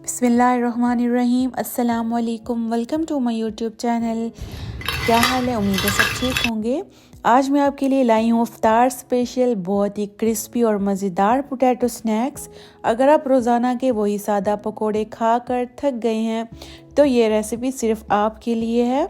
बिस्मिल्लाहिर्रहमानिर्रहीम। अस्सलाम वालेकुम। Welcome to my YouTube channel. क्या हाल है? उम्मीद है सब ठीक होंगे। आज मैं आपके लिए लाई हूँ इफ्तार स्पेशल बहुत ही क्रिस्पी और मज़ेदार पोटैटो स्नैक्स। अगर आप रोज़ाना के वही सादा पकोड़े खाकर थक गए हैं तो ये रेसिपी सिर्फ आपके लिए है।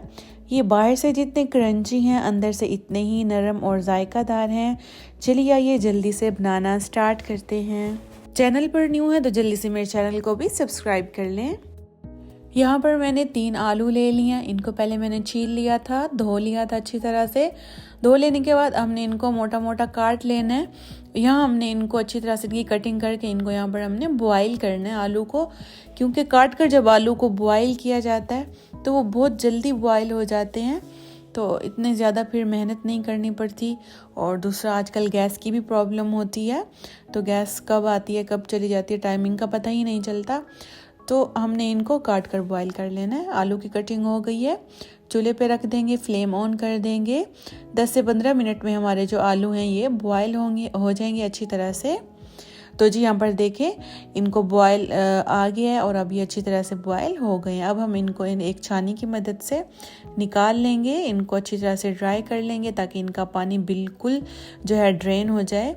ये बाहर से जितने क्रंची हैं अंदर से इतने ही नरम और जायकादार हैं। चलिए आइए जल्दी से बनाना स्टार्ट करते हैं। चैनल पर न्यू है तो जल्दी से मेरे चैनल को भी सब्सक्राइब कर लें। यहाँ पर मैंने 3 आलू ले लिए। इनको पहले मैंने छील लिया था, धो लिया था अच्छी तरह से। धो लेने के बाद हमने इनको मोटा मोटा काट लेना है। यहाँ हमने इनको अच्छी तरह से इनकी कटिंग करके इनको यहाँ पर हमने बॉईल करना है आलू को, क्योंकि काट कर जब आलू को बॉईल किया जाता है तो वो बहुत जल्दी बॉईल हो जाते हैं, तो इतने ज़्यादा फिर मेहनत नहीं करनी पड़ती। और दूसरा आजकल गैस की भी प्रॉब्लम होती है, तो गैस कब आती है कब चली जाती है टाइमिंग का पता ही नहीं चलता। तो हमने इनको काट कर बॉईल कर लेना है। आलू की कटिंग हो गई है, चूल्हे पे रख देंगे, फ्लेम ऑन कर देंगे। 10 से 15 मिनट में हमारे जो आलू हैं ये बॉयल हो जाएंगे अच्छी तरह से। तो जी यहाँ पर देखें इनको बॉयल आ गया है और अब ये अच्छी तरह से बॉयल हो गए हैं। अब हम इनको एक छानी की मदद से निकाल लेंगे, इनको अच्छी तरह से ड्राई कर लेंगे ताकि इनका पानी बिल्कुल जो है ड्रेन हो जाए।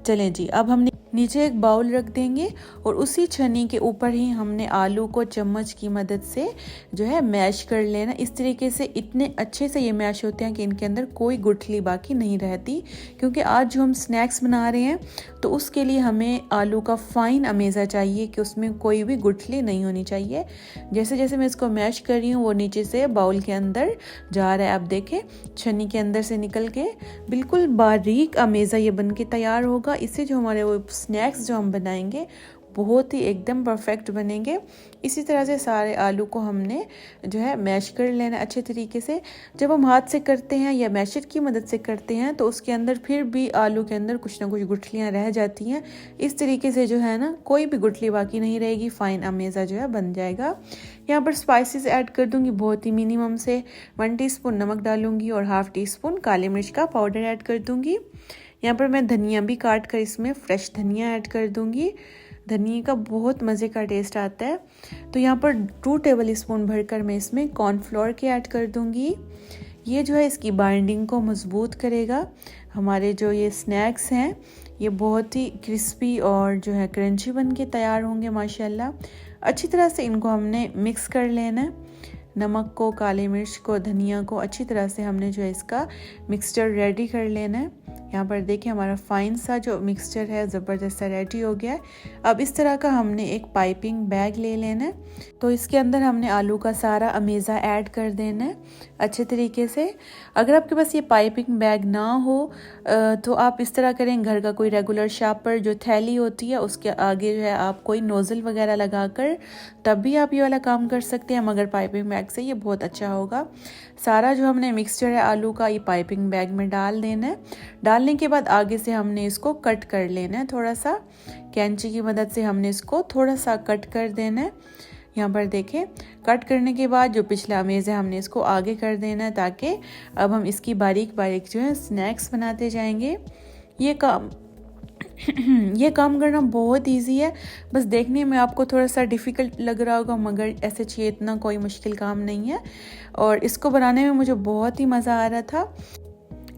चलें जी, अब हमने नीचे एक बाउल रख देंगे और उसी छन्नी के ऊपर ही हमने आलू को चम्मच की मदद से जो है मैश कर लेना। इस तरीके से इतने अच्छे से ये मैश होते हैं कि इनके अंदर कोई गुठली बाकी नहीं रहती, क्योंकि आज जो हम स्नैक्स बना रहे हैं तो उसके लिए हमें आलू का फाइन अमेज़ा चाहिए कि उसमें कोई भी गुठली नहीं होनी चाहिए। जैसे जैसे मैं इसको मैश कर रही हूँ वो नीचे से बाउल के अंदर जा रहा है। आप देखें छन्नी के अंदर से निकल के बिल्कुल बारीक अमेज़ा ये बन के तैयार होगा। इससे जो हमारे वो स्नैक्स जो हम बनाएंगे बहुत ही एकदम परफेक्ट बनेंगे। इसी तरह से सारे आलू को हमने जो है मैश कर लेना अच्छे तरीके से। जब हम हाथ से करते हैं या मैशर की मदद से करते हैं तो उसके अंदर फिर भी आलू के अंदर कुछ ना कुछ गुठलियाँ रह जाती हैं। इस तरीके से जो है ना कोई भी गुठली बाकी नहीं रहेगी, फाइन अमेज़ा जो है बन जाएगा। यहाँ पर स्पाइसेस ऐड कर दूँगी बहुत ही मिनिमम से। 1 टीस्पून नमक डालूँगी और ½ टीस्पून काली मिर्च का पाउडर ऐड कर दूँगी। यहाँ पर मैं धनिया भी काट कर इसमें फ्रेश धनिया ऐड कर दूँगी। धनिया का बहुत मज़े का टेस्ट आता है। तो यहाँ पर 2 टेबल स्पून भरकर मैं इसमें कॉर्नफ्लोर के ऐड कर दूँगी। ये जो है इसकी बाइंडिंग को मज़बूत करेगा। हमारे जो ये स्नैक्स हैं ये बहुत ही क्रिस्पी और जो है क्रंची बन के तैयार होंगे माशाल्लाह। अच्छी तरह से इनको हमने मिक्स कर लेना है। नमक को, काली मिर्च को, धनिया को अच्छी तरह से हमने जो है इसका मिक्सचर रेडी कर लेना है। यहाँ पर देखिए हमारा फाइन सा जो मिक्सचर है ज़बरदस्त सा रेडी हो गया है। अब इस तरह का हमने एक पाइपिंग बैग ले लेना है, तो इसके अंदर हमने आलू का सारा अमेज़ा ऐड कर देना है अच्छे तरीके से। अगर आपके पास ये पाइपिंग बैग ना हो तो आप इस तरह करें, घर का कोई रेगुलर शार्पर जो थैली होती है उसके आगे जो है आप कोई नोज़ल वगैरह लगा कर तब भी आप ये वाला काम कर सकते हैं, मगर पाइपिंग बैग से ये बहुत अच्छा होगा। सारा जो हमने मिक्सचर है आलू का ये पाइपिंग बैग में डाल देना है। डालने के बाद आगे से हमने इसको कट कर लेना है, थोड़ा सा कैंची की मदद से हमने इसको थोड़ा सा कट कर देना है। यहाँ पर देखें कट करने के बाद जो पिछला अमेज़ है हमने इसको आगे कर देना है, ताकि अब हम इसकी बारीक बारीक जो है स्नैक्स बनाते जाएंगे। ये काम करना बहुत इजी है, बस देखने में आपको थोड़ा सा डिफ़िकल्ट लग रहा होगा, मगर ऐसे चाहिए इतना कोई मुश्किल काम नहीं है। और इसको बनाने में मुझे बहुत ही मज़ा आ रहा था।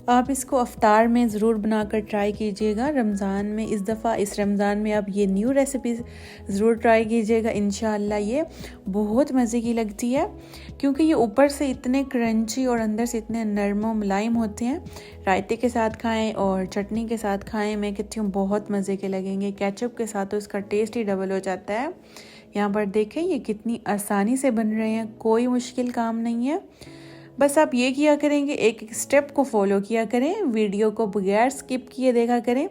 आप इसको अफ्तार में ज़रूर बनाकर ट्राई कीजिएगा रमज़ान में। इस दफ़ा इस रमज़ान में आप ये न्यू रेसिपी ज़रूर ट्राई कीजिएगा। इंशाअल्लाह ये बहुत मज़े की लगती है, क्योंकि ये ऊपर से इतने क्रंची और अंदर से इतने नरम और मुलायम होते हैं। रायते के साथ खाएं और चटनी के साथ खाएं, मैं कहती हूँ बहुत मज़े के लगेंगे। केचप के साथ तो इसका टेस्ट ही डबल हो जाता है। यहाँ पर देखें ये कितनी आसानी से बन रहे हैं, कोई मुश्किल काम नहीं है। बस आप ये किया करेंगे, एक एक स्टेप को फॉलो किया करें, वीडियो को बगैर स्किप किए देखा करें,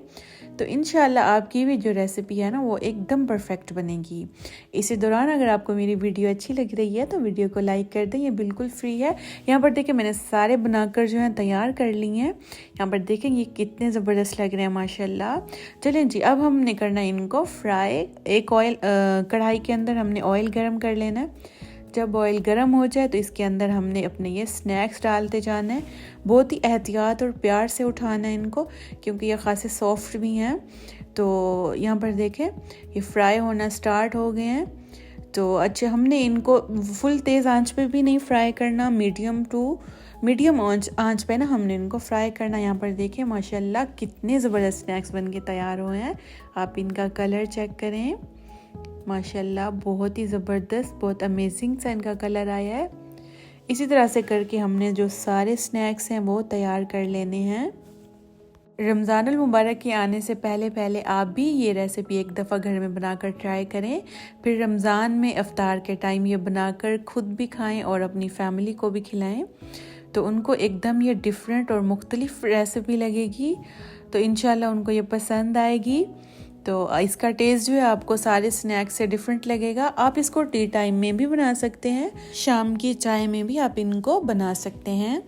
तो इंशाल्लाह आपकी भी जो रेसिपी है ना वो एकदम परफेक्ट बनेगी। इसी दौरान अगर आपको मेरी वीडियो अच्छी लग रही है तो वीडियो को लाइक कर दें, ये बिल्कुल फ्री है। यहाँ पर देखिए मैंने सारे बनाकर जो है तैयार कर लिए हैं। यहाँ पर देखें ये कितने ज़बरदस्त लग रहे हैं माशाल्लाह। चलें जी, अब हमने करना है इनको फ्राई। एक कढ़ाई के अंदर हमने ऑयल गर्म कर लेना है। जब ऑयल गर्म हो जाए तो इसके अंदर हमने अपने ये स्नैक्स डालते जाना है। बहुत ही एहतियात और प्यार से उठाना है इनको, क्योंकि ये खासे सॉफ्ट भी हैं। तो यहाँ पर देखें ये फ्राई होना स्टार्ट हो गए हैं। तो अच्छा, हमने इनको फुल तेज़ आंच पे भी नहीं फ्राई करना, मीडियम आंच पे ना हमने इनको फ्राई करना। यहाँ पर देखिए माशाल्लाह कितने ज़बरदस्त स्नैक्स बन के तैयार हुए हैं। आप इनका कलर चेक करें, माशाल्लाह बहुत ही ज़बरदस्त, बहुत अमेजिंग सा इनका कलर आया है। इसी तरह से करके हमने जो सारे स्नैक्स हैं वो तैयार कर लेने हैं। रमज़ानुल मुबारक के आने से पहले पहले आप भी ये रेसिपी एक दफ़ा घर में बनाकर ट्राई करें, फिर रमज़ान में इफ्तार के टाइम ये बनाकर खुद भी खाएं और अपनी फैमिली को भी खिलाएं, तो उनको एकदम ये डिफरेंट और मुख्तलिफ रेसिपी लगेगी, तो इंशाल्लाह उनको ये पसंद आएगी। तो इसका टेस्ट जो है आपको सारे स्नैक्स से डिफरेंट लगेगा। आप इसको टी टाइम में भी बना सकते हैं, शाम की चाय में भी आप इनको बना सकते हैं।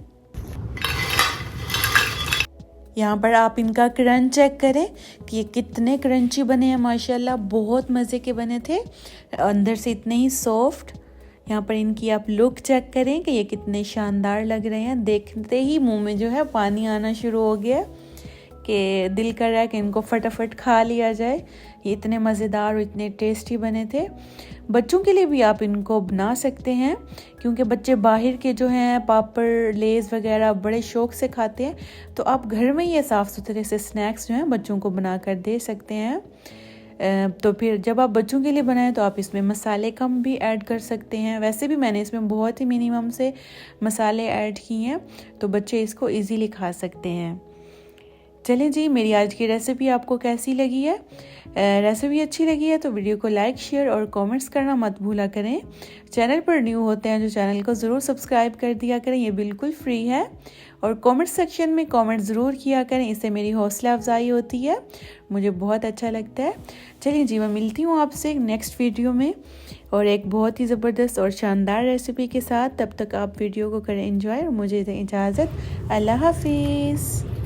यहाँ पर आप इनका क्रंच चेक करें कि ये कितने क्रंची बने हैं, माशाल्लाह बहुत मज़े के बने थे, अंदर से इतने ही सॉफ्ट। यहाँ पर इनकी आप लुक चेक करें कि ये कितने शानदार लग रहे हैं। देखते ही मुंह में जो है पानी आना शुरू हो गया कि दिल कर रहा है कि इनको फटाफट खा लिया जाए। ये इतने मज़ेदार और इतने टेस्टी बने थे। बच्चों के लिए भी आप इनको बना सकते हैं, क्योंकि बच्चे बाहर के जो हैं पापड़ लेज़ वगैरह बड़े शौक़ से खाते हैं, तो आप घर में ये साफ़ सुथरे से स्नैक्स जो हैं बच्चों को बना कर दे सकते हैं। तो फिर जब आप बच्चों के लिए बनाएं तो आप इसमें मसाले कम भी ऐड कर सकते हैं। वैसे भी मैंने इसमें बहुत ही मिनिमम से मसाले ऐड किए हैं, तो बच्चे इसको इजीली खा सकते हैं। चलें जी, मेरी आज की रेसिपी आपको कैसी लगी है? रेसिपी अच्छी लगी है तो वीडियो को लाइक, शेयर और कमेंट्स करना मत भूला करें। चैनल पर न्यू होते हैं जो चैनल को ज़रूर सब्सक्राइब कर दिया करें, ये बिल्कुल फ्री है। और कमेंट सेक्शन में कमेंट ज़रूर किया करें, इससे मेरी हौसला अफजाई होती है, मुझे बहुत अच्छा लगता है। चलिए जी, मैं मिलती हूँ आपसे नेक्स्ट वीडियो में और एक बहुत ही ज़बरदस्त और शानदार रेसिपी के साथ। तब तक आप वीडियो को करें एंजॉय और मुझे दें इजाज़त। अल्लाह हाफिज़।